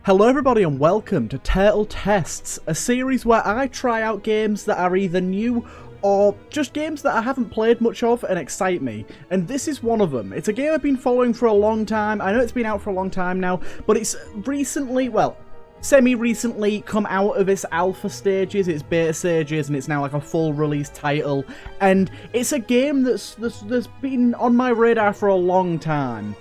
Hello everybody and welcome to Turtle Tests, a series where I try out games that are either new or just games that I haven't played much of and excite me. And this is one of them. It's a game I've been following for a long time. I know it's been out for a long time now, but it's recently, well, semi-recently come out of its alpha stages, its beta stages, and it's now like a full release title. And it's a game that's been on my radar for a long time.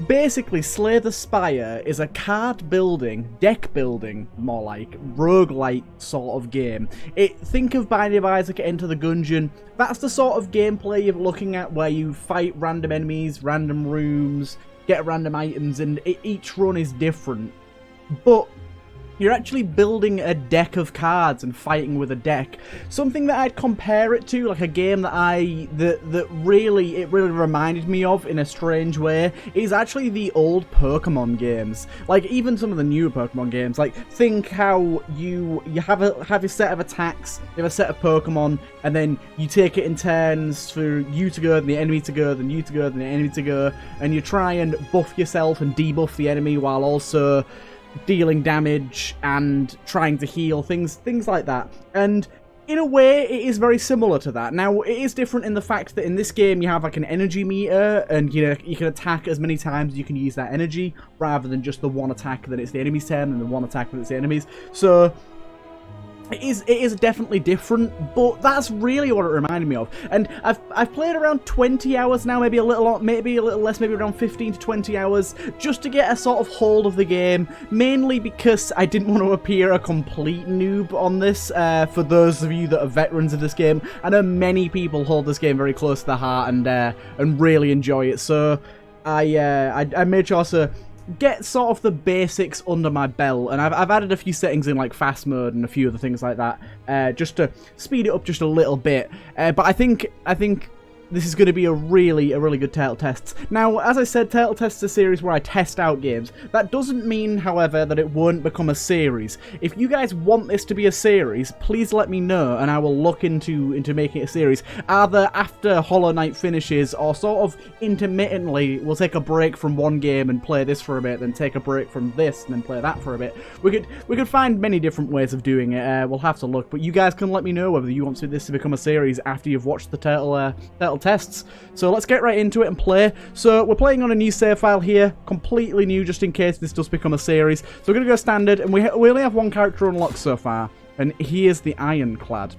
Basically, Slay the Spire is a card building, deck building, more like, roguelite sort of game. Think of Binding of Isaac, Enter the Gungeon. That's the sort of gameplay you're looking at where you fight random enemies, random rooms, get random items, and each run is different. But you're actually building a deck of cards and fighting with a deck. Something that I'd compare it to, like a game that really reminded me of in a strange way, is actually the old Pokemon games. Like even some of the newer Pokemon games. Like think how you have a set of attacks, you have a set of Pokemon, and then you take it in turns for you to go, then the enemy to go, then you to go, then the enemy to go, and you try and buff yourself and debuff the enemy while also dealing damage and trying to heal, things like that. And in a way, it is very similar to that. Now, it is different in the fact that in this game you have like an energy meter, and you can attack as many times as you can use that energy, rather than just the one attack that it's the enemy's turn and the one attack that it's the enemy's. So it is definitely different, but that's really what it reminded me of. And I've played around 20 hours now, maybe a little less, maybe around 15 to 20 hours, just to get a sort of hold of the game, mainly because I didn't want to appear a complete noob on this. For those of you that are veterans of this game, I know many people hold this game very close to their heart and really enjoy it, so I made sure to get sort of the basics under my belt, and I've added a few settings in like fast mode and a few other things like that, just to speed it up just a little bit. But I think this is going to be a really good Turtle Tests. Now, as I said, Turtle Tests is a series where I test out games. That doesn't mean, however, that it won't become a series. If you guys want this to be a series, please let me know, and I will look into making it a series. Either after Hollow Knight finishes, or sort of intermittently, we'll take a break from one game and play this for a bit, then take a break from this and then play that for a bit. We could find many different ways of doing it. We'll have to look, but you guys can let me know whether you want this to become a series after you've watched the Turtle Tests. So let's get right into it and play. So we're playing on a new save file here, completely new, just in case this does become a series. So we're going to go standard, and we only have one character unlocked so far, and he is the Ironclad.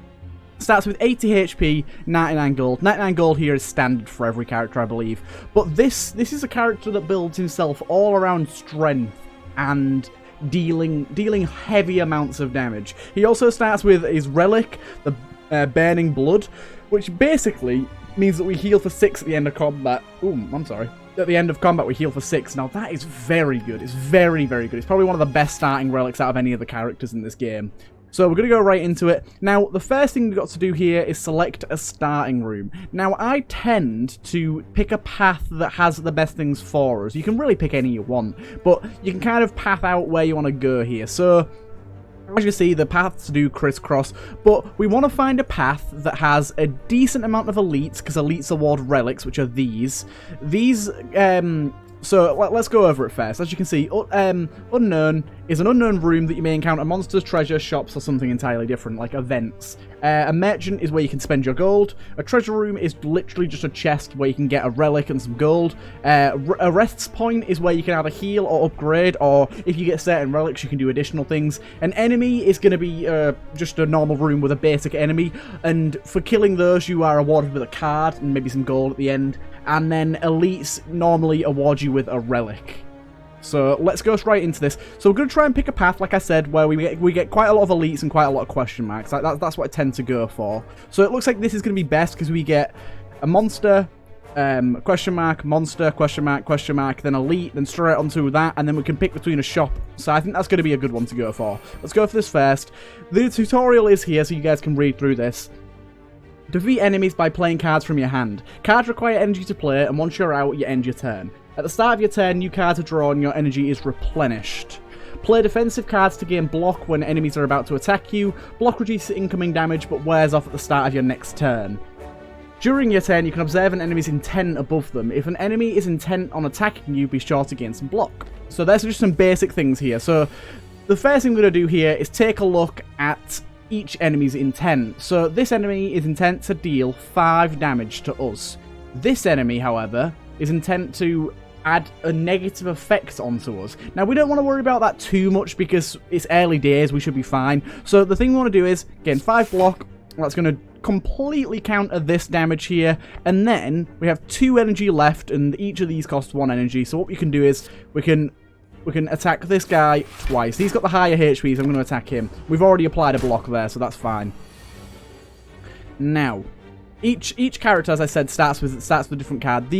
Starts with 80 HP, 99 gold. 99 gold here is standard for every character, I believe. But this is a character that builds himself all around strength and dealing heavy amounts of damage. He also starts with his relic, the Burning Blood, which basically means that we heal for 6 at the end of combat. Ooh, I'm sorry. At the end of combat, we heal for 6. Now, that is very good. It's very good. It's probably one of the best starting relics out of any of the characters in this game. So we're going to go right into it. Now, the first thing we've got to do here is select a starting room. Now, I tend to pick a path that has the best things for us. You can really pick any you want, but you can kind of path out where you want to go here. So as you see, the paths do crisscross, but we want to find a path that has a decent amount of elites, because elites award relics, which are these. So let's go over it first. As you can see, Unknown is an unknown room that you may encounter monsters, treasure, shops, or something entirely different, like events. A merchant is where you can spend your gold. A treasure room is literally just a chest where you can get a relic and some gold. A rests point is where you can either heal or upgrade, or if you get certain relics, you can do additional things. An enemy is going to be just a normal room with a basic enemy, and for killing those, you are awarded with a card and maybe some gold at the end. And then elites normally award you with a relic. So let's go straight into this. So we're going to try and pick a path, like I said, where we get quite a lot of elites and quite a lot of question marks. That's what I tend to go for. So it looks like this is going to be best because we get a monster, question mark, monster, question mark, then elite, then straight onto that, and then we can pick between a shop. So I think that's going to be a good one to go for. Let's go for this first. The tutorial is here so you guys can read through this. Defeat enemies by playing cards from your hand. Cards require energy to play, and once you're out, you end your turn. At the start of your turn, new cards are drawn, your energy is replenished. Play defensive cards to gain block when enemies are about to attack you. Block reduces incoming damage, but wears off at the start of your next turn. During your turn, you can observe an enemy's intent above them. If an enemy is intent on attacking you, be sure to gain some block. So there's just some basic things here. So the first thing we're going to do here is take a look at each enemy's intent. So this enemy is intent to deal 5 damage to us. This enemy, however, is intent to add a negative effect onto us. Now, we don't want to worry about that too much because it's early days, we should be fine. So the thing we want to do is gain 5 block. That's going to completely counter this damage here. And then we have 2 energy left, and each of these costs 1 energy. So what we can do is we can attack this guy twice. He's got the higher HP, so I'm going to attack him. We've already applied a block there, so that's fine. Now, each character, as I said, starts with a different card.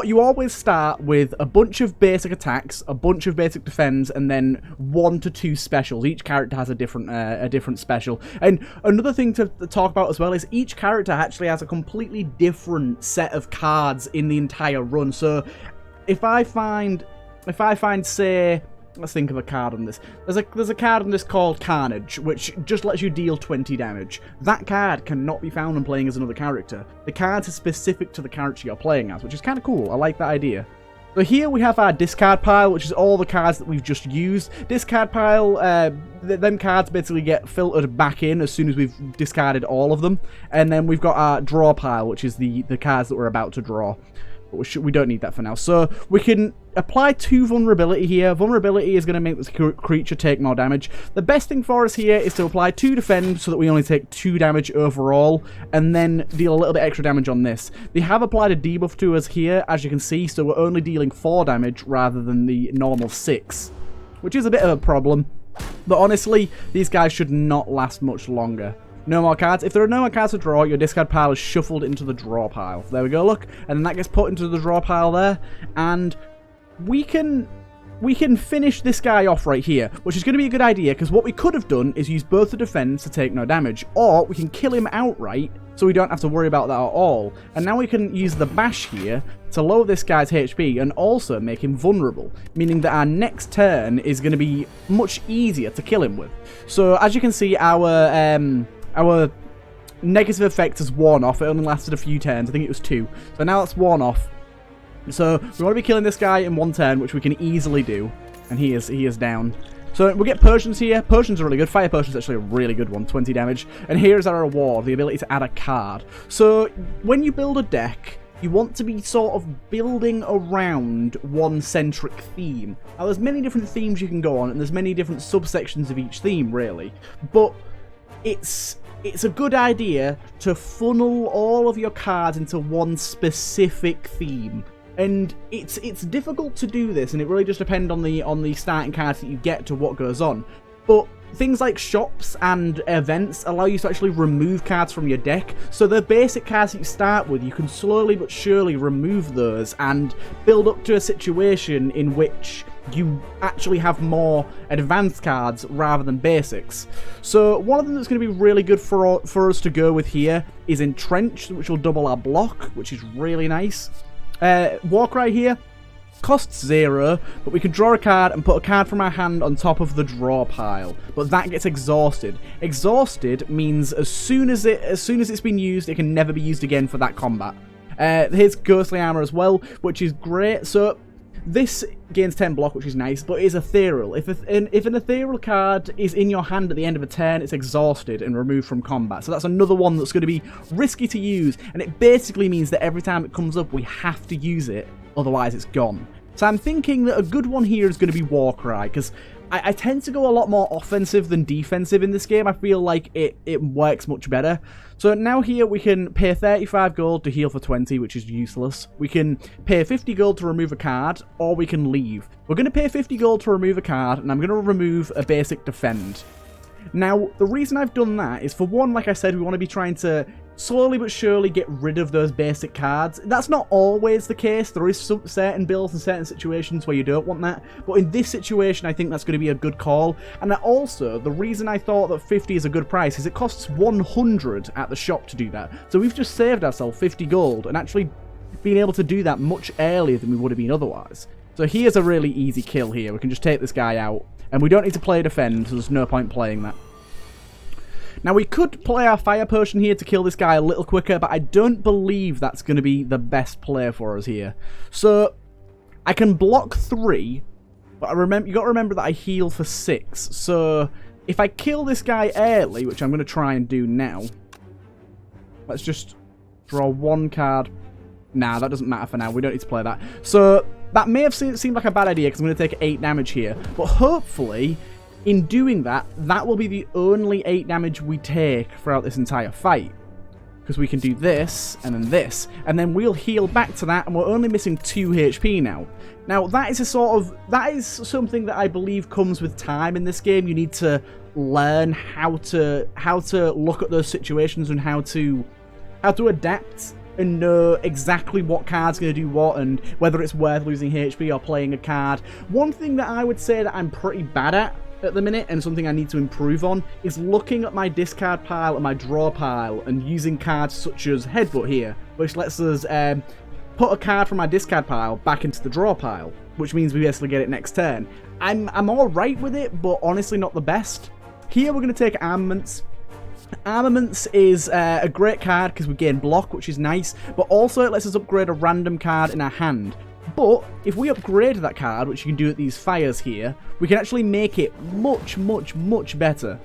You always start with a bunch of basic attacks, a bunch of basic defense, and then 1 to 2 specials. Each character has a different special. And another thing to talk about as well is each character actually has a completely different set of cards in the entire run. So if I find, say, let's think of a card on this. There's a card on this called Carnage, which just lets you deal 20 damage. That card cannot be found when playing as another character. The cards are specific to the character you're playing as, which is kind of cool. I like that idea. So here we have our discard pile, which is all the cards that we've just used. Discard pile, them cards basically get filtered back in as soon as we've discarded all of them. And then we've got our draw pile, which is the cards that we're about to draw. But we don't need that for now. So we can apply 2 vulnerability here. Vulnerability is going to make this creature take more damage. The best thing for us here is to apply 2 defend so that we only take 2 damage overall, and then deal a little bit extra damage on this. They have applied a debuff to us here, as you can see, so we're only dealing 4 damage rather than the normal 6, which is a bit of a problem. But honestly, these guys should not last much longer. No more cards. If there are no more cards to draw, your discard pile is shuffled into the draw pile. There we go, look. And then that gets put into the draw pile there. And we can finish this guy off right here, which is going to be a good idea, because what we could have done is use both the defense to take no damage, or we can kill him outright, so we don't have to worry about that at all. And now we can use the bash here to lower this guy's HP and also make him vulnerable, meaning that our next turn is going to be much easier to kill him with. So as you can see, our negative effect has worn off. It only lasted a few turns. I think it was 2. So now it's worn off. So we want to be killing this guy in 1 turn, which we can easily do. And he is down. So we get potions here. Potions are really good. Fire potions actually a really good one. 20 damage. And here's our reward, the ability to add a card. So when you build a deck, you want to be sort of building around one centric theme. Now there's many different themes you can go on, and there's many different subsections of each theme, really. But it's a good idea to funnel all of your cards into one specific theme. And it's difficult to do this, and it really just depends on the starting cards that you get to what goes on. But things like shops and events allow you to actually remove cards from your deck. So the basic cards that you start with, you can slowly but surely remove those and build up to a situation in which you actually have more advanced cards rather than basics. So one of them that's going to be really good for us to go with here is Entrench, which will double our block, which is really nice. Warcry here costs 0, but we can draw a card and put a card from our hand on top of the draw pile. But that gets exhausted. Exhausted means as soon as it's been used, it can never be used again for that combat. Here's Ghostly Armor as well, which is great. So this gains 10 block, which is nice, but is ethereal. If an ethereal card is in your hand at the end of a turn, it's exhausted and removed from combat. So that's another one that's going to be risky to use, and it basically means that every time it comes up, we have to use it, otherwise it's gone. So I'm thinking that a good one here is going to be Warcry, because I tend to go a lot more offensive than defensive in this game. I feel like it works much better. So now here we can pay 35 gold to heal for 20, which is useless. We can pay 50 gold to remove a card, or we can leave. We're going to pay 50 gold to remove a card, and I'm going to remove a basic defend. Now, the reason I've done that is, for one, like I said, we want to be trying to slowly but surely get rid of those basic cards. That's not always the case. There is some certain builds and certain situations where you don't want that. But in this situation, I think that's going to be a good call. And also, the reason I thought that 50 is a good price is it costs 100 at the shop to do that. So we've just saved ourselves 50 gold and actually been able to do that much earlier than we would have been otherwise. So here's a really easy kill here. We can just take this guy out. And we don't need to play defend, so there's no point playing that. Now, we could play our fire potion here to kill this guy a little quicker, but I don't believe that's going to be the best play for us here. So, I can block 3, but you got to remember that I heal for 6. So, if I kill this guy early, which I'm going to try and do now, let's just draw 1 card. Nah, that doesn't matter for now. We don't need to play that. So, that may have seemed like a bad idea because I'm going to take 8 damage here. But hopefully, in doing that, that will be the only 8 damage we take throughout this entire fight. Because we can do this, and then this. And then we'll heal back to that, and we're only missing 2 HP now. Now, that is something that I believe comes with time in this game. You need to learn how to look at those situations and how to adapt and know exactly what card's going to do what and whether it's worth losing HP or playing a card. One thing that I would say that I'm pretty bad at the minute, and something I need to improve on, is looking at my discard pile and my draw pile and using cards such as Headbutt here, which lets us put a card from my discard pile back into the draw pile, which means we basically get it next turn. I'm alright with it, but honestly not the best. Here we're going to take Armaments. Armaments is a great card because we gain block, which is nice, but also it lets us upgrade a random card in our hand. But if we upgrade that card, which you can do at these fires here, we can actually make it much, much, much better.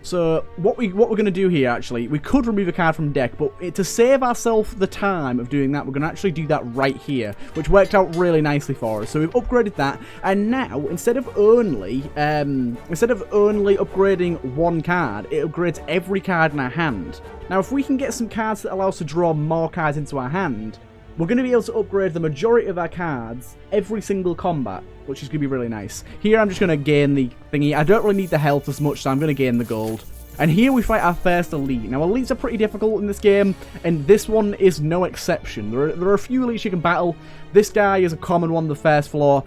So what we're going to do here, actually, we could remove a card from deck, but to save ourselves the time of doing that, we're going to actually do that right here, which worked out really nicely for us. So we've upgraded that, and now instead of only upgrading 1 card, it upgrades every card in our hand. Now, if we can get some cards that allow us to draw more cards into our hand, we're going to be able to upgrade the majority of our cards every single combat, which is going to be really nice. Here I'm just going to gain the thingy. I don't really need the health as much, so I'm going to gain the gold. And here we fight our first elite. Now, elites are pretty difficult in this game, and this one is no exception. There are a few elites you can battle. This guy is a common one, the first floor.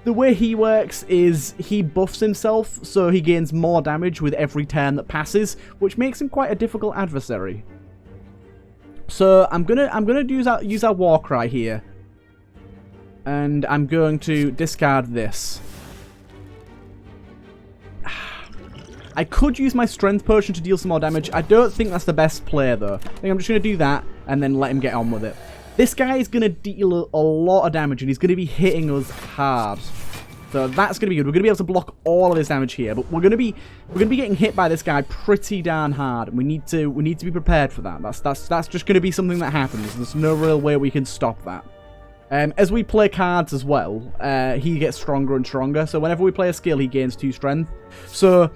The way he works is he buffs himself, so he gains more damage with every turn that passes, which makes him quite a difficult adversary. So I'm gonna use our war cry here, and I'm going to discard this. I could use my strength potion to deal some more damage. I don't think that's the best play though. I think I'm just gonna do that and then let him get on with it. This guy is gonna deal a lot of damage and he's gonna be hitting us hard. So that's going to be good. We're going to be able to block all of this damage here, but we're going to be getting hit by this guy pretty darn hard, and we need to be prepared for that. That's just going to be something that happens. There's no real way we can stop that. As we play cards as well, he gets stronger and stronger. So whenever we play a skill, he gains 2 strength. So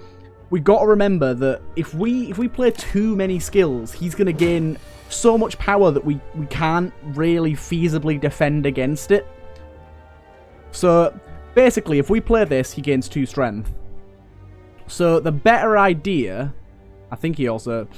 we got to remember that if we play too many skills, he's going to gain so much power that we can't really feasibly defend against it. So basically, if we play this, he gains 2 strength. So the better idea, I think he also...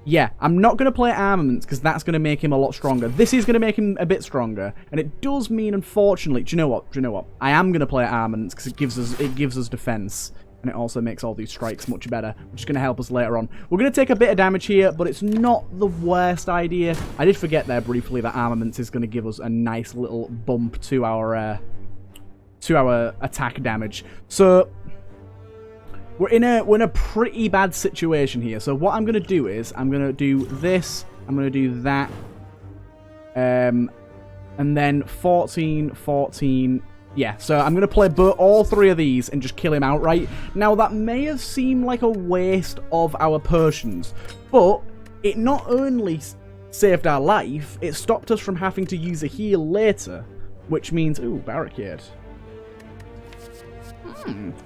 Yeah, I'm not going to play Armaments because that's going to make him a lot stronger. This is going to make him a bit stronger. And it does mean, unfortunately... Do you know what? I am going to play Armaments because it gives us defense. And it also makes all these strikes much better, which is going to help us later on. We're going to take a bit of damage here, but it's not the worst idea. I did forget there briefly that Armaments is going to give us a nice little bump to our attack damage. So we're in a pretty bad situation here. So what I'm going to do is I'm going to do this, I'm going to do that, and then 14. Yeah, so I'm going to play all 3 of these and just kill him outright. Now, that may have seemed like a waste of our potions, but it not only saved our life, it stopped us from having to use a heal later, which means... Ooh, Barricade.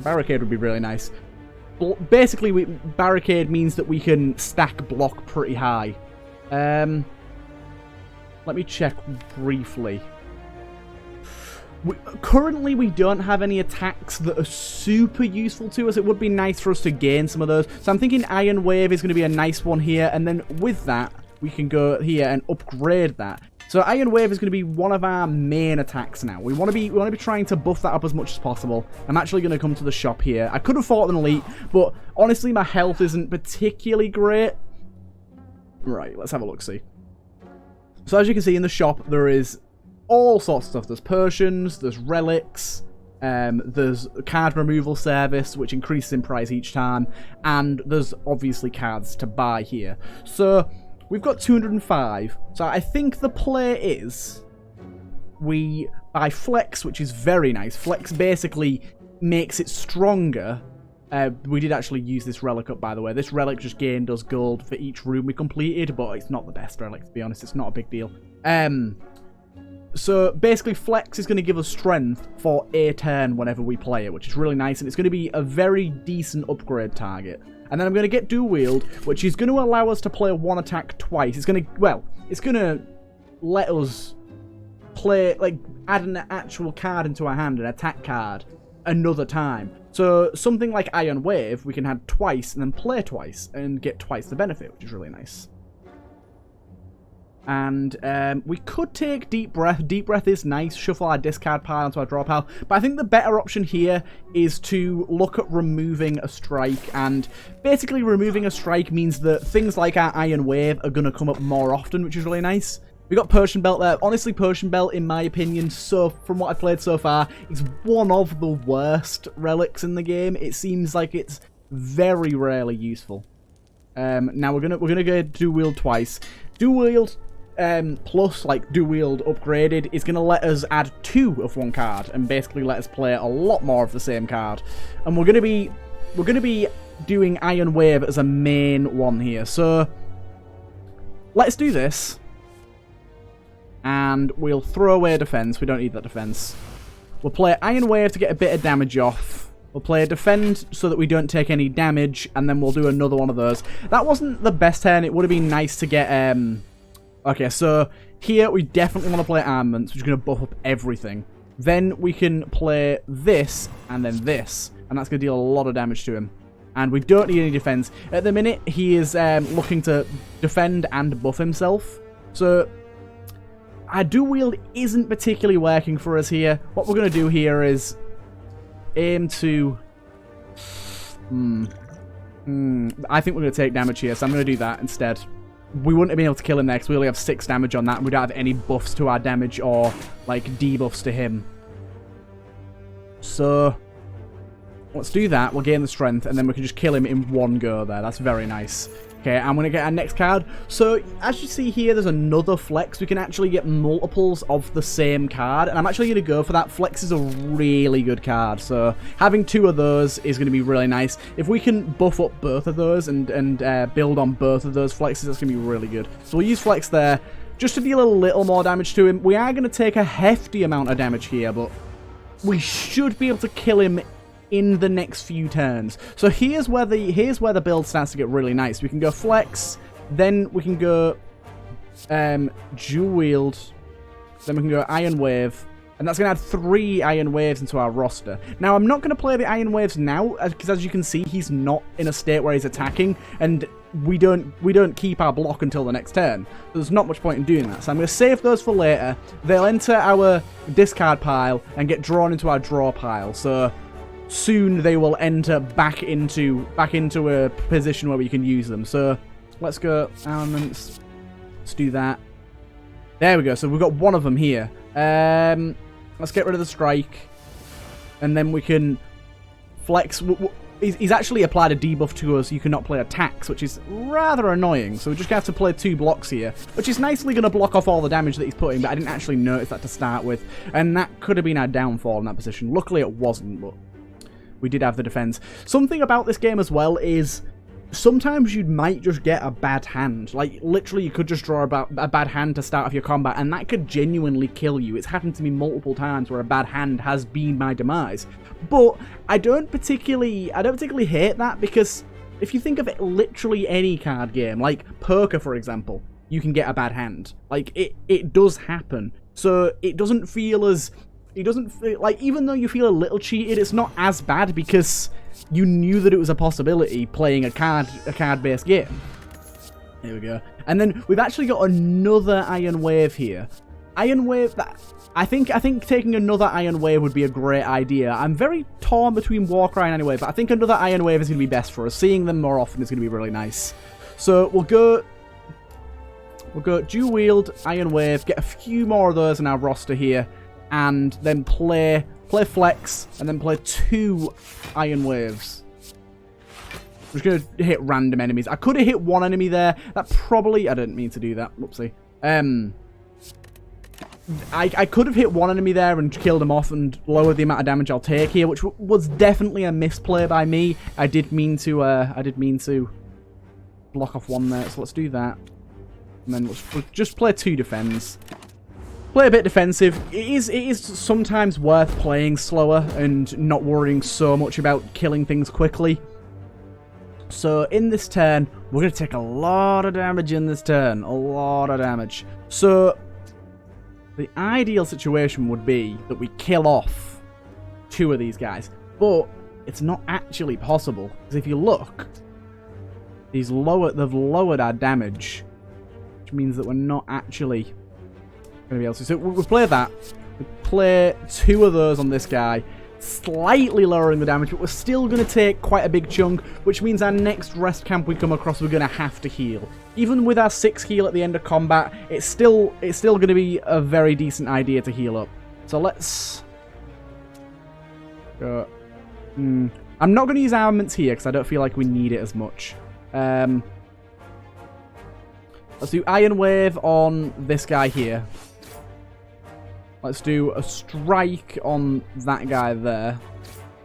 Barricade would be really nice. Basically, Barricade means that we can stack block pretty high. Let me check briefly. Currently, we don't have any attacks that are super useful to us. It would be nice for us to gain some of those. So I'm thinking Iron Wave is going to be a nice one here. And then with that, we can go here and upgrade that. So Iron Wave is going to be one of our main attacks now. We want to be trying to buff that up as much as possible. I'm actually going to come to the shop here. I could have fought an elite, but honestly, my health isn't particularly great. Right, let's have a look-see. So as you can see in the shop, there is all sorts of stuff. There's potions, there's relics, There's card removal service, which increases in price each time. And there's obviously cards to buy here. So we've got 205. So I think the play is we buy Flex, which is very nice. Flex basically makes it stronger. We did actually use this relic up, by the way. This relic just gained us gold for each room we completed, but it's not the best relic, to be honest. It's not a big deal. So basically, Flex is going to give us strength for a turn whenever we play it, which is really nice, and it's going to be a very decent upgrade target. And then I'm going to get Dual Wield, which is going to allow us to play one attack twice. It's going to, well, it's going to let us play, like, add an actual card into our hand, an attack card, another time. So something like Iron Wave, we can add twice and then play twice and get twice the benefit, which is really nice. And we could take Deep Breath. Deep Breath is nice. Shuffle our discard pile onto our draw pile. But I think the better option here is to look at removing a strike. And basically removing a strike means that things like our Iron Wave are going to come up more often, which is really nice. We got Potion Belt there. Honestly, Potion Belt, in my opinion, so from what I've played so far, is one of the worst relics in the game. It seems like it's very rarely useful. Now we're gonna go Dual Wield twice. Dual Wield plus like Dual Wield upgraded is gonna let us add 2 of one card and basically let us play a lot more of the same card. And we're gonna be doing Iron Wave as a main one here. So let's do this. And we'll throw away a defense. We don't need that defense. We'll play Iron Wave to get a bit of damage off. We'll play a defend so that we don't take any damage. And then we'll do another one of those. That wasn't the best turn. It would have been nice to get... Okay, so here we definitely want to play Armaments, which is going to buff up everything. Then we can play this and then this. And that's going to deal a lot of damage to him. And we don't need any defense. At the minute, he is looking to defend and buff himself. So... our Dual Wield isn't particularly working for us here. What we're going to do here is aim to... I think we're going to take damage here, so I'm going to do that instead. We wouldn't have been able to kill him there because we only have 6 damage on that, and we don't have any buffs to our damage or, like, debuffs to him. So, let's do that. We'll gain the strength, and then we can just kill him in one go there. That's very nice. Okay, I'm going to get our next card. So, as you see here, there's another Flex. We can actually get multiples of the same card. And I'm actually going to go for that. Flex is a really good card. So, having 2 of those is going to be really nice. If we can buff up both of those and build on both of those Flexes, that's going to be really good. So, we'll use Flex there just to deal a little more damage to him. We are going to take a hefty amount of damage here, but we should be able to kill him in the next few turns. So here's where the build starts to get really nice. We can go Flex, then we can go Dual Wield, then we can go Iron Wave, and that's going to add 3 Iron Waves into our roster. Now, I'm not going to play the Iron Waves now, because as you can see, he's not in a state where he's attacking, and we don't keep our block until the next turn. So there's not much point in doing that. So I'm going to save those for later. They'll enter our discard pile and get drawn into our draw pile. So soon they will enter back into a position where we can use them. So let's go armaments. Let's do that. There we go. So we've got one of them here. Let's get rid of the strike, and then we can Flex. He's actually applied a debuff to us. You cannot play attacks, which is rather annoying. So we're just going to have to play 2 blocks here, which is nicely going to block off all the damage that he's putting, but I didn't actually notice that to start with. And that could have been our downfall in that position. Luckily, it wasn't, but we did have the defense. Something about this game as well is sometimes you might just get a bad hand. Like, literally, you could just draw a bad hand to start off your combat, and that could genuinely kill you. It's happened to me multiple times where a bad hand has been my demise. But I don't particularly hate that, because if you think of it, literally any card game, like poker, for example, you can get a bad hand. Like, it does happen. So it doesn't feel as... It doesn't feel like, even though you feel a little cheated, it's not as bad because you knew that it was a possibility playing a card-based game. There we go. And then we've actually got another Iron Wave here. Iron Wave, I think taking another Iron Wave would be a great idea. I'm very torn between Warcry and Iron Wave, but I think another Iron Wave is going to be best for us. Seeing them more often is going to be really nice. So we'll go Dual Wield, Iron Wave, get a few more of those in our roster here, and then play play Flex, and then play 2 Iron Waves. I'm just going to hit random enemies. I could have hit 1 enemy there. That probably... I didn't mean to do that. Whoopsie. I could have hit 1 enemy there and killed him off and lowered the amount of damage I'll take here, which was definitely a misplay by me. I did mean to block off 1 there, so let's do that. And then we'll just play 2 defense. Play a bit defensive. It is sometimes worth playing slower and not worrying so much about killing things quickly. So in this turn, we're going to take a lot of damage in this turn. A lot of damage. So the ideal situation would be that we kill off 2 of these guys. But it's not actually possible. Because if you look, they've lowered our damage. Which means that we're not actually going to be able to. So we'll play that. We play 2 of those on this guy. Slightly lowering the damage, but we're still going to take quite a big chunk, which means our next rest camp we come across, we're going to have to heal. Even with our 6 heal at the end of combat, it's still going to be a very decent idea to heal up. So let's go. I'm not going to use armaments here because I don't feel like we need it as much. Let's do Iron Wave on this guy here. Let's do a strike on that guy there.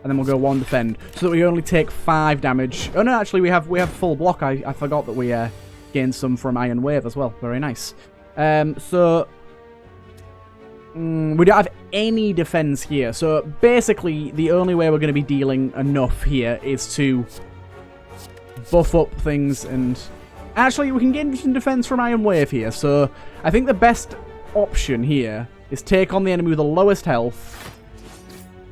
And then we'll go 1 defend. So that we only take 5 damage. Oh no, actually we have full block. I forgot that we gained some from Iron Wave as well. Very nice. So we don't have any defense here. So basically the only way we're going to be dealing enough here is to buff up things. And actually we can gain some defense from Iron Wave here. So I think the best option here is take on the enemy with the lowest health,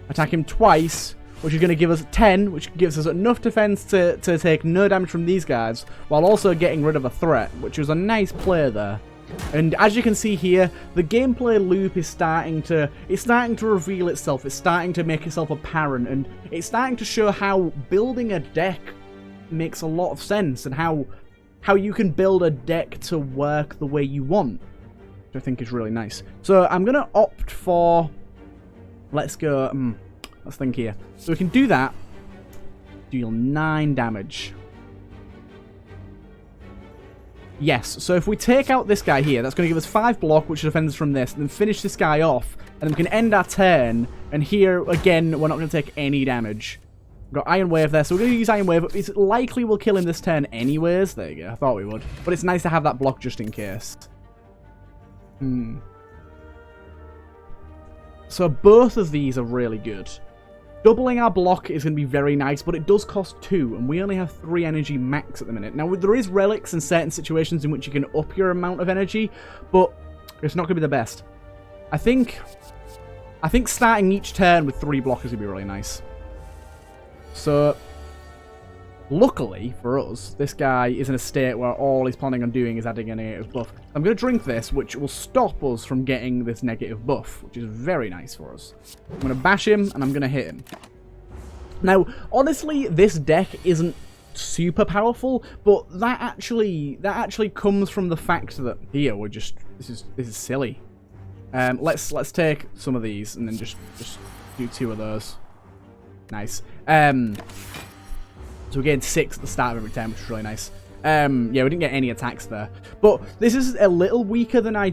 attack him twice, which is going to give us 10, which gives us enough defense to take no damage from these guys, while also getting rid of a threat, which was a nice play there. And as you can see here, the gameplay loop is starting to reveal itself. It's starting to make itself apparent, and it's starting to show how building a deck makes a lot of sense, and how you can build a deck to work the way you want. I think is really nice. So I'm going to opt for, let's go, let's think here. So we can do that, deal 9 damage. Yes, so if we take out this guy here, that's going to give us 5 block, which defends us from this, and then finish this guy off, and then we can end our turn, and here, again, we're not going to take any damage. We've got Iron Wave there, so we're going to use Iron Wave. It's likely we'll kill him this turn anyways. There you go, I thought we would. But it's nice to have that block just in case. So both of these are really good. Doubling our block is going to be very nice, but it does cost 2, and we only have 3 energy max at the minute. Now, there is relics in certain situations in which you can up your amount of energy, but it's not going to be the best. I think starting each turn with 3 block is going to be really nice. So luckily for us, this guy is in a state where all he's planning on doing is adding a negative buff. I'm going to drink this, which will stop us from getting this negative buff, which is very nice for us. I'm going to bash him, and I'm going to hit him. Now, honestly, this deck isn't super powerful, but that actually comes from the fact that here we're just this is silly. Let's take some of these and then just do 2 of those. Nice. So we gained 6 at the start of every turn, which is really nice. Yeah, we didn't get any attacks there, but this is a little weaker than I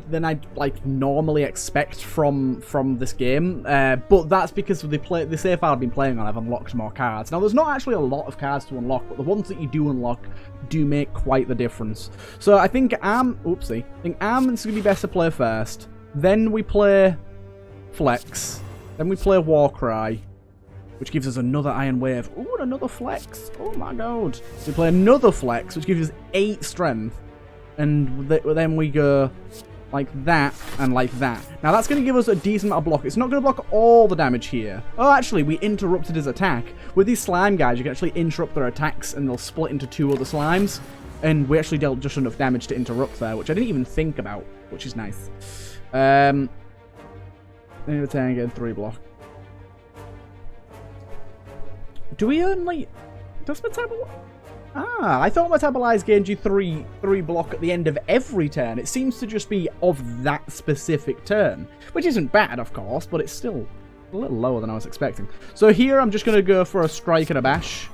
like normally expect from this game. But that's because the save file I've been playing on, I've unlocked more cards. Now, there's not actually a lot of cards to unlock, but the ones that you do unlock do make quite the difference. So I think Armament's going to be best to play first. Then we play Flex. Then we play Warcry, which gives us another Iron Wave. Ooh, another Flex. Oh my god. So we play another Flex, which gives us 8 strength. And then we go like that and like that. Now that's going to give us a decent amount of block. It's not going to block all the damage here. Oh, actually, we interrupted his attack. With these slime guys, you can actually interrupt their attacks and they'll split into 2 other slimes. And we actually dealt just enough damage to interrupt there, which I didn't even think about, which is nice. Then we turn again, 3 block. Do we only... Does Metabolize... Ah, I thought Metabolize gained you 3 block at the end of every turn. It seems to just be of that specific turn. Which isn't bad, of course, but it's still A little lower than I was expecting. So here I'm just going to go for a strike and a bash.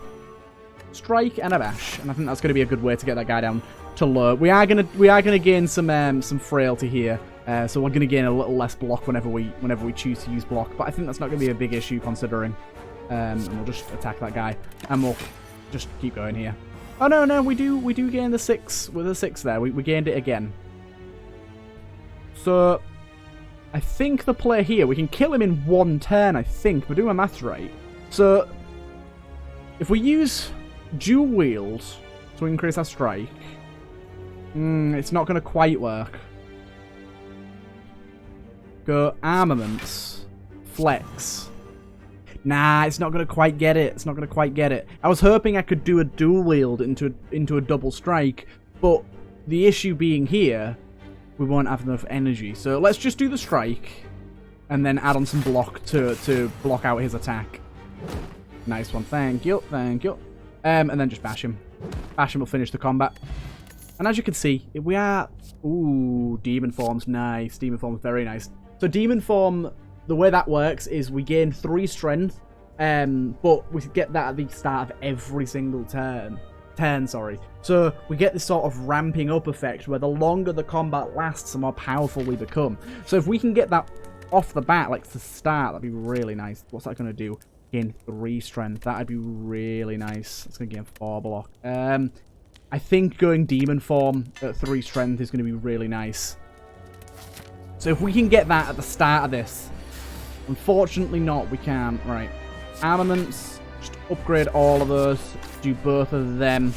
Strike and a bash. And I think that's going to be a good way to get that guy down to low. We are gonna gain some frailty here. So we're going to gain a little less block whenever we choose to use block. But I think that's not going to be a big issue considering. And we'll just attack that guy. And we'll just keep going here. Oh, no, we do gain the 6 with a 6 there. We gained it again. So I think the play here, we can kill him in 1 turn, I think. We're doing my maths right. So if we use dual wield to increase our strike, it's not going to quite work. Go armaments, flex. Nah, it's not going to quite get it. It's not going to quite get it. I was hoping I could do a dual wield into a double strike, but the issue being here, we won't have enough energy. So let's just do the strike, and then add on some block to block out his attack. Nice one. Thank you. Thank you. And then just bash him. Bash him will finish the combat. And as you can see, we are... Ooh, Demon Form's nice. Demon Form's very nice. So Demon Form... The way that works is we gain 3 strength, but we get that at the start of every single turn. So we get this sort of ramping up effect where the longer the combat lasts, the more powerful we become. So if we can get that off the bat, like to start, that'd be really nice. What's that going to do? Gain 3 strength. That'd be really nice. It's going to gain 4 block. I think going Demon Form at 3 strength is going to be really nice. So if we can get that at the start of this... Unfortunately not, we can't. Right. Armaments. Just upgrade all of those. Do both of them.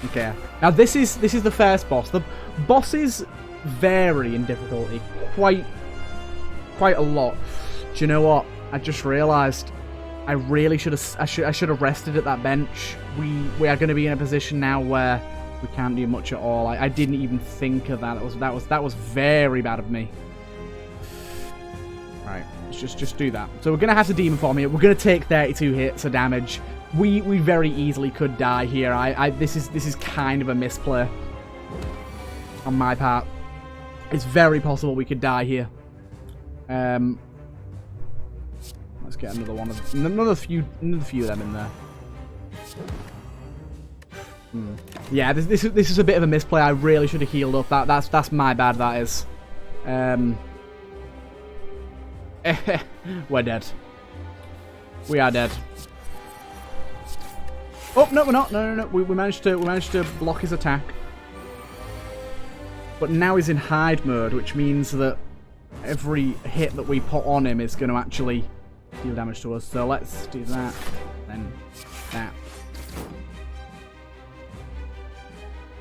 Okay. Now this is the first boss. The bosses vary in difficulty quite a lot. Do you know what? I just realised I really should have rested at that bench. We are going to be in a position now where we can't do much at all. I didn't even think of that. That was very bad of me. Right, let's just do that. So we're going to have to Demon Form here. We're going to take 32 hits of damage. We very easily could die here. This is kind of a misplay on my part. It's very possible we could die here. Let's get another one of another few of them in there. Yeah, this is a bit of a misplay. I really should have healed up. That's my bad. That is. We're dead. We are dead. Oh no, we're not. No. We managed to block his attack. But now he's in hide mode, which means that every hit that we put on him is going to actually deal damage to us. So let's do that, then that.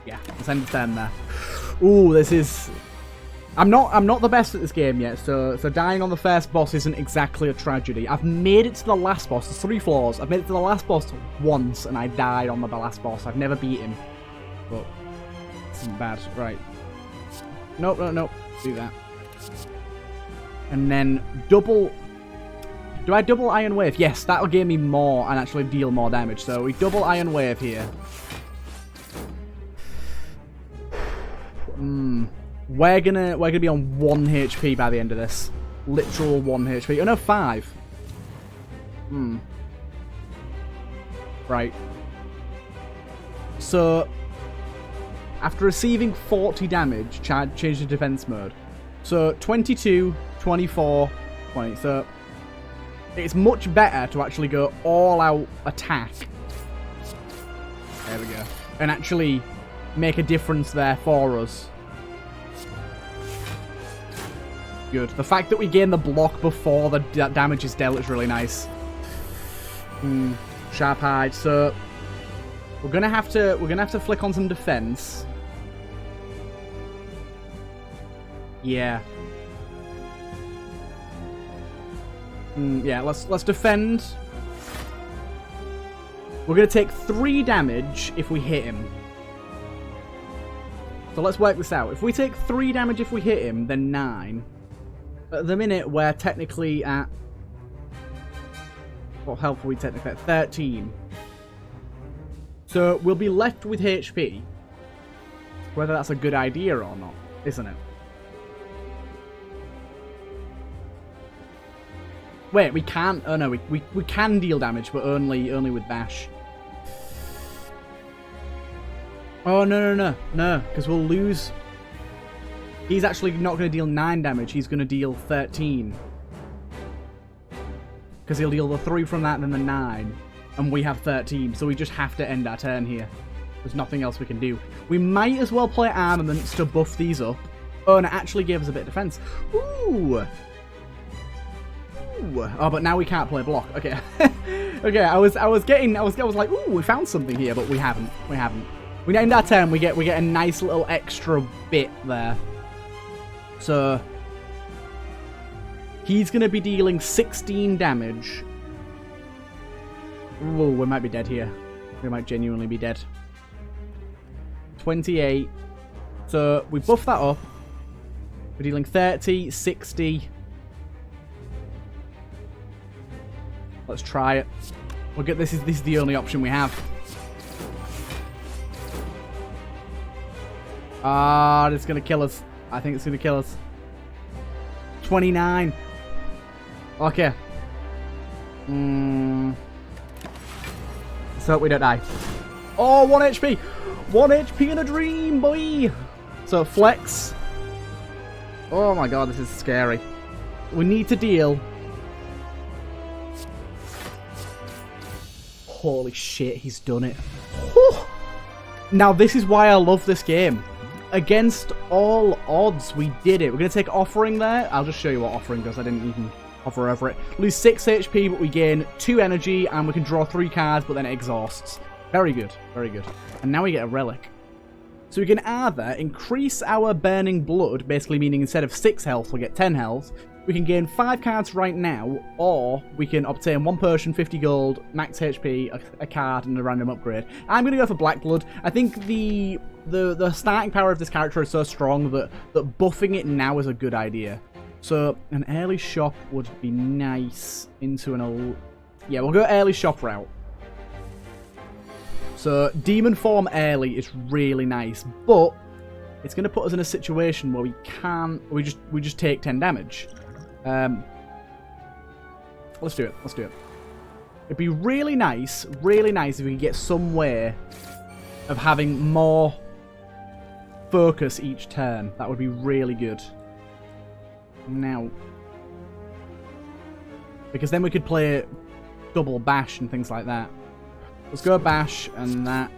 Yeah, let's end the turn there. Ooh, this is... I'm not the best at this game yet, so dying on the first boss isn't exactly a tragedy. I've made it to the last boss. There's 3 floors. I've made it to the last boss once, and I died on the last boss. I've never beat him, but it's not bad. Right. Nope. Do that. And then double... Do I double Iron Wave? Yes, that'll give me more and actually deal more damage. So we double Iron Wave here. We're gonna be on 1 HP by the end of this. Literal 1 HP. Oh no, 5. Right. So after receiving 40 damage, change to defense mode. So 22, 24, 20. So it's much better to actually go all out attack. There we go. And actually make a difference there for us. Good. The fact that we gain the block before the damage is dealt is really nice. Sharp hide. So we're gonna have to flick on some defense. Yeah. Yeah. Let's defend. We're gonna take 3 damage if we hit him. So let's work this out. If we take 3 damage if we hit him, then 9. At the minute, we're technically at... What health are we technically at? 13. So we'll be left with HP. Whether that's a good idea or not, isn't it? Wait, we can't. Oh no, we can deal damage, but only with bash. Oh no, because we'll lose. He's actually not going to deal 9 damage. He's going to deal 13. Because he'll deal the 3 from that and then the 9. And we have 13. So we just have to end our turn here. There's nothing else we can do. We might as well play armaments to buff these up. Oh, and it actually gave us a bit of defense. Ooh. Ooh. Oh, but now we can't play block. Okay. Okay, I was like, ooh, we found something here, but we haven't. We end our turn, we get a nice little extra bit there. So he's going to be dealing 16 damage. Ooh, we might be dead here. We might genuinely be dead. 28. So we buff that up. We're dealing 30, 60. Let's try it. We'll get this is the only option we have. Ah, it's gonna kill us. I think it's gonna kill us. 29. Okay. Let's hope we don't die. Oh, 1 HP. 1 HP in a dream, boy. So flex. Oh my god, this is scary. We need to deal. Holy shit, he's done it. Whew. Now this is why I love this game. Against all odds, we did it. We're going to take offering there. I'll just show you what offering does. I didn't even hover over it. Lose 6 HP, but we gain 2 energy, and we can draw 3 cards, but then it exhausts. Very good. Very good. And now we get a relic. So we can either increase our burning blood, basically meaning instead of 6 health, we'll get 10 health. We can gain 5 cards right now, or we can obtain 1 potion, 50 gold, max HP, a card, and a random upgrade. I'm going to go for Black Blood. I think the starting power of this character is so strong that buffing it now is a good idea. So an early shop would be nice into an... Yeah, we'll go early shop route. So demon form early is really nice, but it's going to put us in a situation where we can't... We just take 10 damage. Let's do it. Let's do it. It'd be really nice if we could get some way of having more focus each turn. That would be really good. Now, because then we could play double bash and things like that. Let's go bash and that,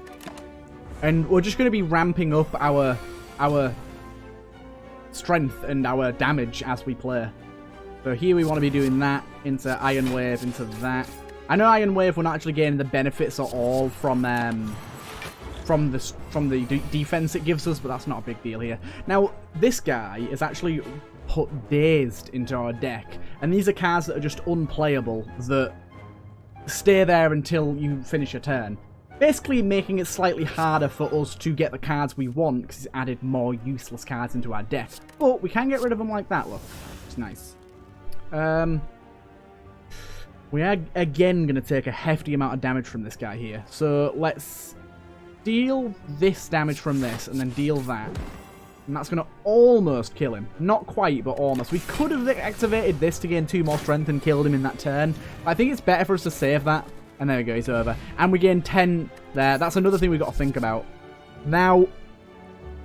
and we're just going to be ramping up our strength and our damage as we play. So here we want to be doing that into Iron Wave, into that. I know Iron Wave we're not actually getting the benefits at all from the defense it gives us, but that's not a big deal here. Now this guy is actually put Dazed into our deck, and these are cards that are just unplayable that stay there until you finish your turn. Basically making it slightly harder for us to get the cards we want because it's added more useless cards into our deck. But we can get rid of them like that, look. It's nice. We are again going to take a hefty amount of damage from this guy here. So let's deal this damage from this and then deal that. And that's going to almost kill him. Not quite, but almost. We could have activated this to gain 2 more strength and killed him in that turn. But I think it's better for us to save that. And there we go, he's over. And we gain 10 there. That's another thing we've got to think about. Now,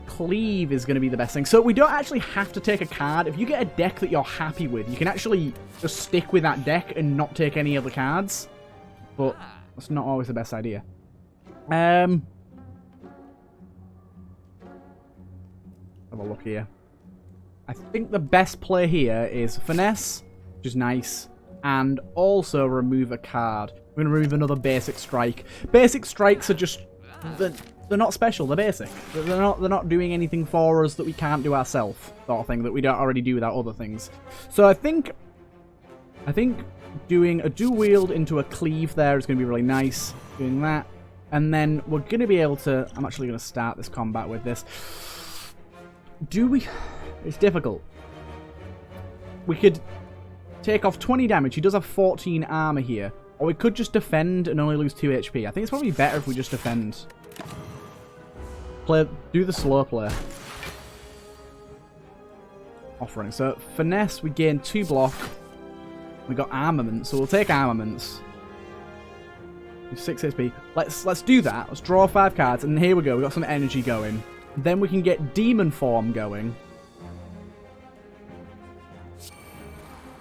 Cleave is going to be the best thing. So we don't actually have to take a card. If you get a deck that you're happy with, you can actually just stick with that deck and not take any other cards. But that's not always the best idea. Have a look here. I think the best play here is Finesse, which is nice, and also remove a card. We're going to remove another Basic Strike. Basic Strikes are just... They're not special, they're basic. They're not doing anything for us that we can't do ourselves, sort of thing, that we don't already do without other things. So I think doing a dual wield into a Cleave there is going to be really nice. Doing that. And then we're going to be able to... I'm actually going to start this combat with this. Do we... It's difficult. We could take off 20 damage. He does have 14 armor here. Or we could just defend and only lose 2 HP. I think it's probably better if we just defend. Do the slow play. Offering. So, Finesse, we gain 2 block. We got armaments, so we'll take armaments. 6 HP. Let's do that. Let's draw 5 cards, and here we go. We got some energy going. Then we can get demon form going.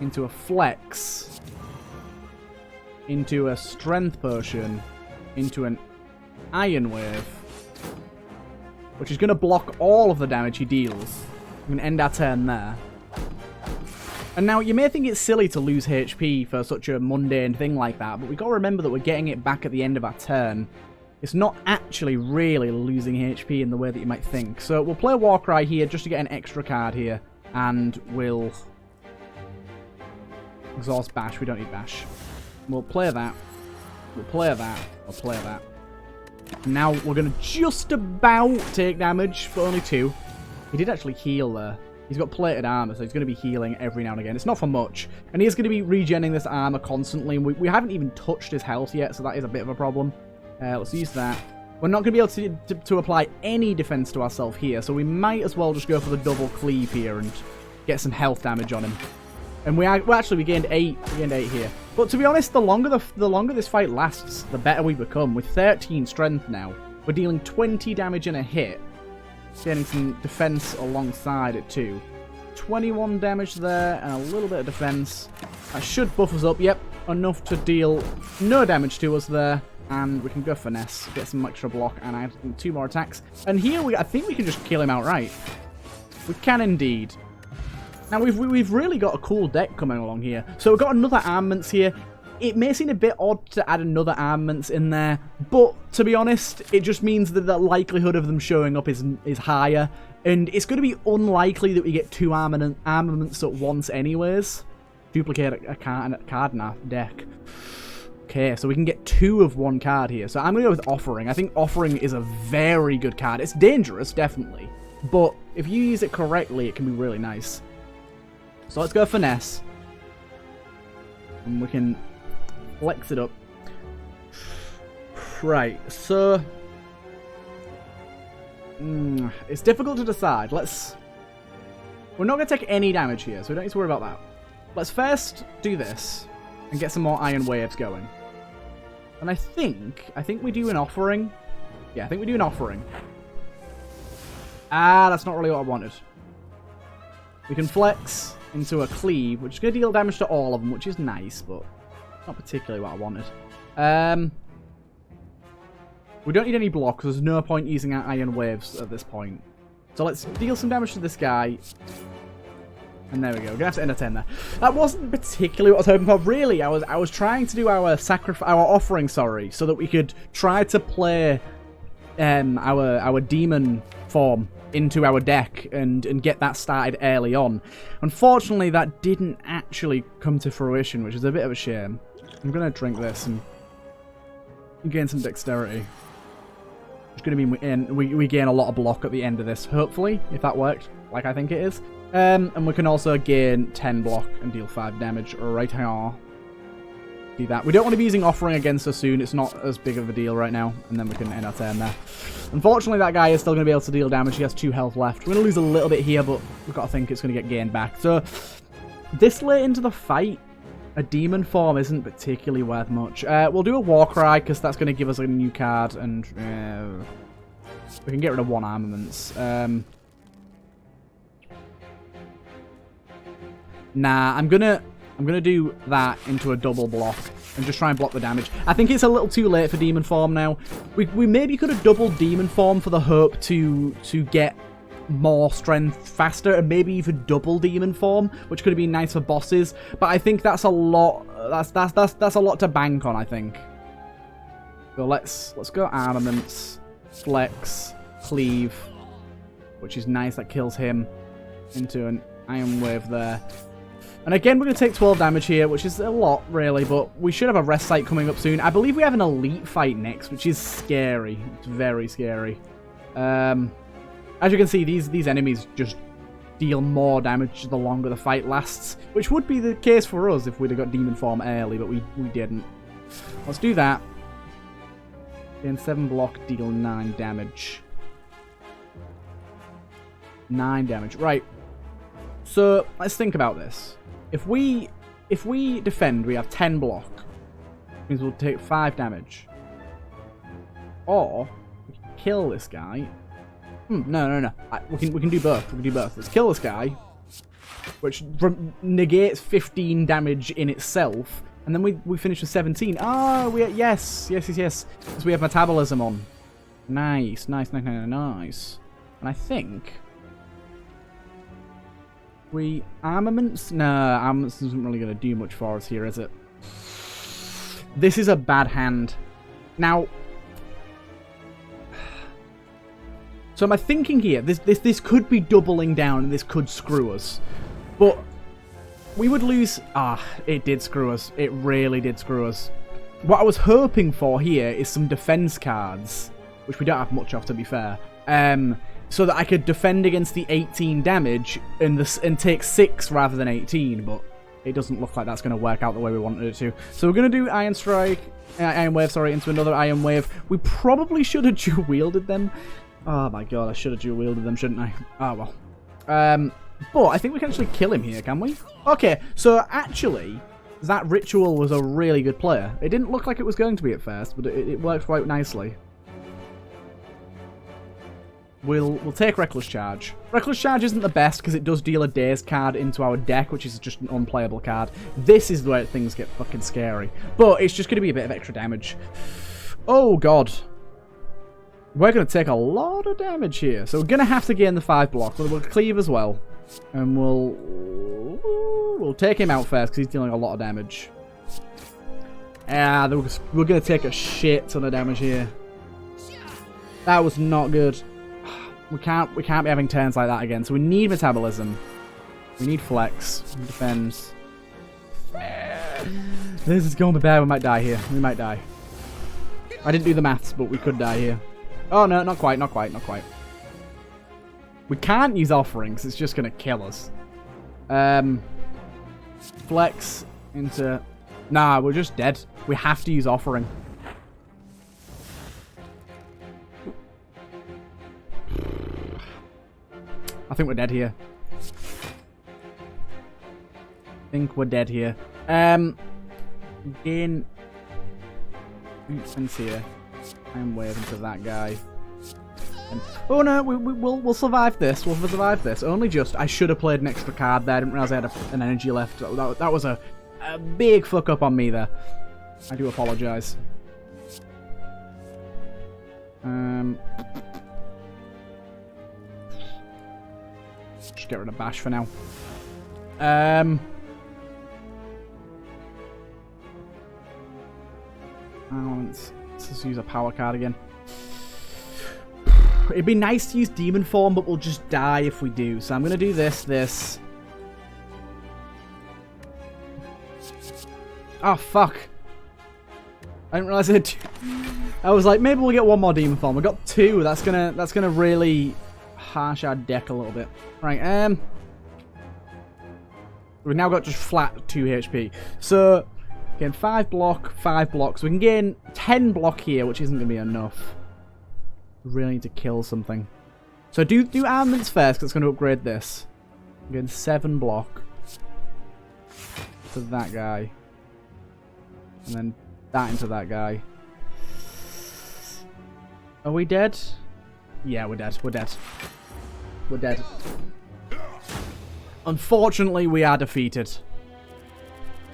Into a flex. Into a strength potion. Into an iron wave. Which is going to block all of the damage he deals. We can end our turn there. And now, you may think it's silly to lose HP for such a mundane thing like that, but we've got to remember that we're getting it back at the end of our turn. It's not actually really losing HP in the way that you might think. So we'll play Warcry here just to get an extra card here, and we'll exhaust Bash. We don't need Bash. We'll play that. We'll play that. We'll play that. Now we're going to just about take damage, but only 2. He did actually heal there. He's got plated armor, so he's going to be healing every now and again. It's not for much. And he is going to be regenning this armor constantly. And we haven't even touched his health yet, so that is a bit of a problem. Let's use that. We're not going to be able to apply any defense to ourselves here, so we might as well just go for the double cleave here and get some health damage on him. And we gained 8. We gained 8 here. But to be honest, the longer this fight lasts, the better we become. With 13 strength now, we're dealing 20 damage in a hit. Getting some defense alongside it too. 21 damage there and a little bit of defense. That should buff us up. Yep, enough to deal no damage to us there. And we can go finesse, get some extra block, and add 2 more attacks. And here I think we can just kill him outright. We can indeed. Now we've really got a cool deck coming along here. So we've got another armaments here. It may seem a bit odd to add another armaments in there, but to be honest, it just means that the likelihood of them showing up is higher, and it's going to be unlikely that we get 2 armaments at once anyways. Duplicate a card in our deck. Okay, so we can get 2 of 1 card here. So I'm going to go with Offering. I think Offering is a very good card. It's dangerous, definitely, but if you use it correctly, it can be really nice. So let's go Finesse, and we can flex it up. Right, so it's difficult to decide. We're not going to take any damage here, so we don't need to worry about that. Let's first do this and get some more iron waves going. And I think we do an Offering. Yeah, I think we do an Offering. Ah, that's not really what I wanted. We can flex into a cleave, which is going to deal damage to all of them, which is nice, but not particularly what I wanted. We don't need any blocks. There's no point using our iron waves at this point. So let's deal some damage to this guy. And there we go. We're going to have to entertain there. That wasn't particularly what I was hoping for. Really, I was trying to do our Offering, sorry, so that we could try to play our demon form into our deck and get that started early on. Unfortunately, that didn't actually come to fruition, which is a bit of a shame. I'm going to drink this and gain some dexterity. It's going to mean we gain a lot of block at the end of this, hopefully, if that worked, like I think it is. And we can also gain 10 block and deal 5 damage right here. Do that. We don't want to be using Offering again so soon. It's not as big of a deal right now. And then we can end our turn there. Unfortunately, that guy is still going to be able to deal damage. He has 2 health left. We're going to lose a little bit here, but we've got to think it's going to get gained back. So, this late into the fight, a demon form isn't particularly worth much. We'll do a Warcry, because that's going to give us a new card. And we can get rid of 1 armaments. Nah, I'm gonna do that into a double block and just try and block the damage. I think it's a little too late for demon form now. We maybe could have doubled demon form for the hope to get more strength faster, and maybe even double demon form, which could have been nice for bosses. But I think that's a lot. That's a lot to bank on, I think. So let's go armaments, flex, cleave, which is nice. That kills him into an iron wave there. And again, we're going to take 12 damage here, which is a lot, really, but we should have a rest site coming up soon. I believe we have an elite fight next, which is scary. It's very scary. As you can see, these enemies just deal more damage the longer the fight lasts, which would be the case for us if we'd have got demon form early, but we didn't. Let's do that. Gain 7 block, deal 9 damage. 9 damage. Right. So, let's think about this. If we if we defend, we have 10 block. Which means we'll take 5 damage. Or we can kill this guy. No. We can do both. We can do both. Let's kill this guy, which negates 15 damage in itself, and then we finish with 17. Oh, yes. Because we have metabolism on. Nice. And I think armaments. No, armaments isn't really going to do much for us here, is it? This is a bad hand. Now. So my thinking here, this could be doubling down and this could screw us. But we would lose... it did screw us. It really did screw us. What I was hoping for here is some defense cards, which we don't have much of, to be fair, so that I could defend against the 18 damage and take 6 rather than 18, but it doesn't look like that's going to work out the way we wanted it to. So we're going to do Iron Wave, into another Iron Wave. We probably should have dual-wielded them. Oh my god, I should have dual-wielded them, shouldn't I? Oh well. But I think we can actually kill him here, can we? Okay, so actually, that ritual was a really good player. It didn't look like it was going to be at first, but it worked quite nicely. We'll take Reckless Charge. Reckless Charge isn't the best because it does deal a Dazed card into our deck, which is just an unplayable card. This is where things get fucking scary. But it's just going to be a bit of extra damage. Oh god. We're going to take a lot of damage here. So we're going to have to gain the 5 block. We'll cleave as well. And we'll take him out first because he's dealing a lot of damage. We're going to take a shit ton of damage here. That was not good. We can't be having turns like that again. So we need metabolism. We need flex. Defense. This is going to be bad. We might die here. We might die. I didn't do the maths, but we could die here. Oh, no, not quite. We can't use offerings. It's just going to kill us. Flex into... Nah, we're just dead. We have to use offering. I think we're dead here. Gain... Defense here. I'm waving to that guy. Oh no, we'll survive this. We'll survive this. Only just, I should have played an extra card there. I didn't realize I had an energy left. That was a big fuck up on me there. I do apologize. Just get rid of Bash for now. Let's just use a power card again. It'd be nice to use Demon Form, but we'll just die if we do. So I'm going to do this. Oh, fuck. I didn't realize it. I was like, maybe we'll get one more Demon Form. We got 2. That's gonna really harsh our deck a little bit. Right, we've now got just flat 2 HP. So, again, 5 block, 5 blocks. We can gain 10 block here, which isn't going to be enough. We really need to kill something. So do armaments first, because it's going to upgrade this. Again, 7 block. To that guy. And then that into that guy. Are we dead? Yeah, we're dead. We're dead. We're dead. Unfortunately, we are defeated.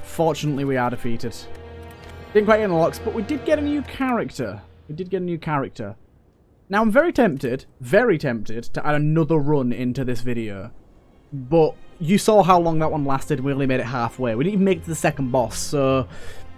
Fortunately, we are defeated. Didn't quite get the locks, but we did get a new character. Now, I'm very tempted to add another run into this video. But you saw how long that one lasted. We only made it halfway. We didn't even make it to the second boss, so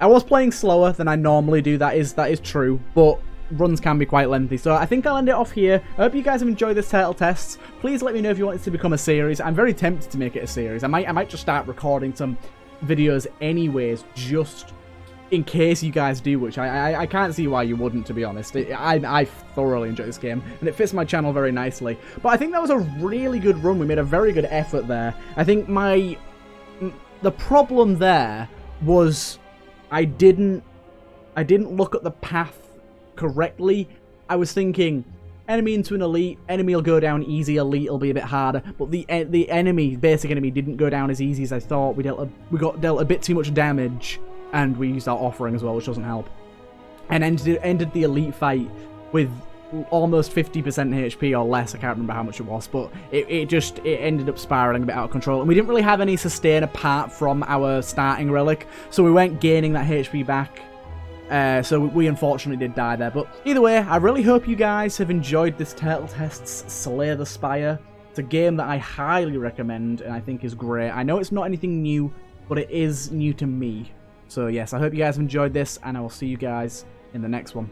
I was playing slower than I normally do. That is true, but runs can be quite lengthy. So I think I'll end it off here. I hope you guys have enjoyed this turtle tests. Please let me know if you want it to become a series. I'm very tempted to make it a series. I might just start recording some videos anyways, just in case you guys do, which I can't see why you wouldn't, to be honest. I thoroughly enjoy this game, and it fits my channel very nicely. But I think that was a really good run. We made a very good effort there. I think the problem there was I didn't look at the path correctly. I was thinking, enemy into an elite, enemy will go down easy, elite will be a bit harder, but the enemy, basic enemy, didn't go down as easy as I thought. We got dealt a bit too much damage, and we used our offering as well, which doesn't help. And ended the elite fight with almost 50% HP or less. I can't remember how much it was, but it ended up spiraling a bit out of control. And we didn't really have any sustain apart from our starting relic, so we weren't gaining that HP back. So we unfortunately did die there. But either way, I really hope you guys have enjoyed this Turtle Tests Slay the Spire. It's a game that I highly recommend and I think is great. I know it's not anything new, but it is new to me. So yes, I hope you guys have enjoyed this, and I will see you guys in the next one.